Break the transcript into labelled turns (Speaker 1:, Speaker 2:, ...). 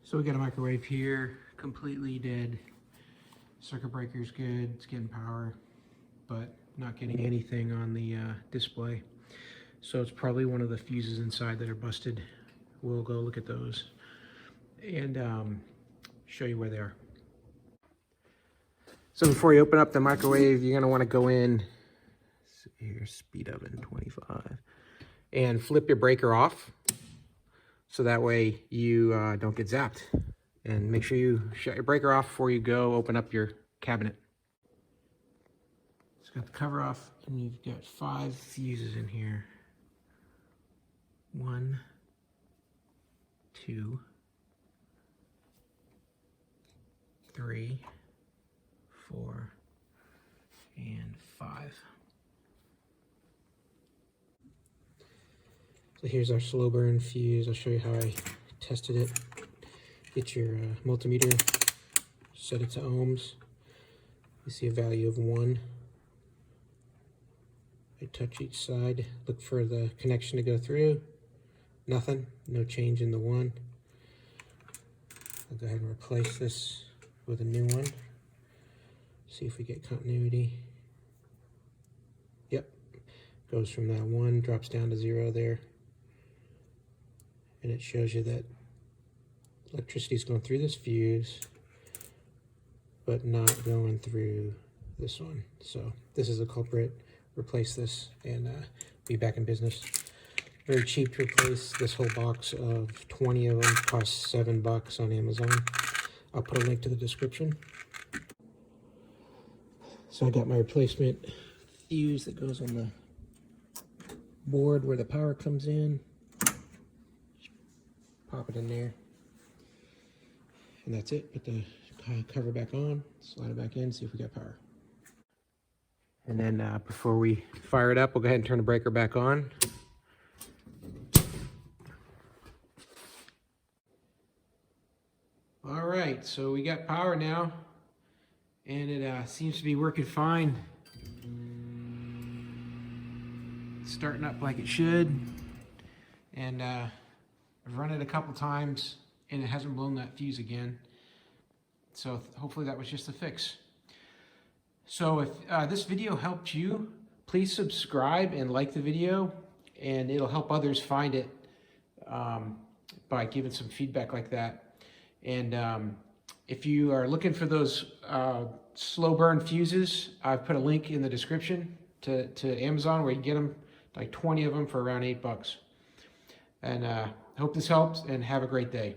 Speaker 1: So we got a microwave here, completely dead. Circuit breaker's good, it's getting power, but not getting anything on the display. So it's probably one of the fuses inside that are busted. We'll go look at those and show you where they are. So before you open up the microwave, you're gonna wanna go in, here, speed oven 25, and flip your breaker off. So that way you don't get zapped. And make sure you shut your breaker off before you go open up your cabinet. It's got the cover off, and you've got 5 fuses in here. 1, 2, 3, 4, and 5. So here's our slow burn fuse. I'll show you how I tested it. Get your multimeter, set it to ohms. You see a value of 1. I touch each side, look for the connection to go through. Nothing, no change in the 1. I'll go ahead and replace this with a new one. See if we get continuity. Yep, goes from that 1, drops down to 0 there. And it shows you that electricity is going through this fuse, but not going through this one. So this is a culprit. Replace this and be back in business. Very cheap to replace. This whole box of 20 of them costs $7 on Amazon. I'll put a link to the description. So I got my replacement fuse that goes on the board where the power comes in. Pop it in there, and that's it. Put the cover back on, slide it back in, see if we got power. And then before we fire it up, we'll go ahead and turn the breaker back on. All right, so we got power now, and it seems to be working fine. It's starting up like it should, and I've run it a couple times and it hasn't blown that fuse again. So hopefully that was just a fix. So if this video helped you, please subscribe and like the video, and it'll help others find it by giving some feedback like that. And if you are looking for those slow burn fuses, I've put a link in the description to Amazon where you can get them, like 20 of them for around $8. And hope this helps, and have a great day.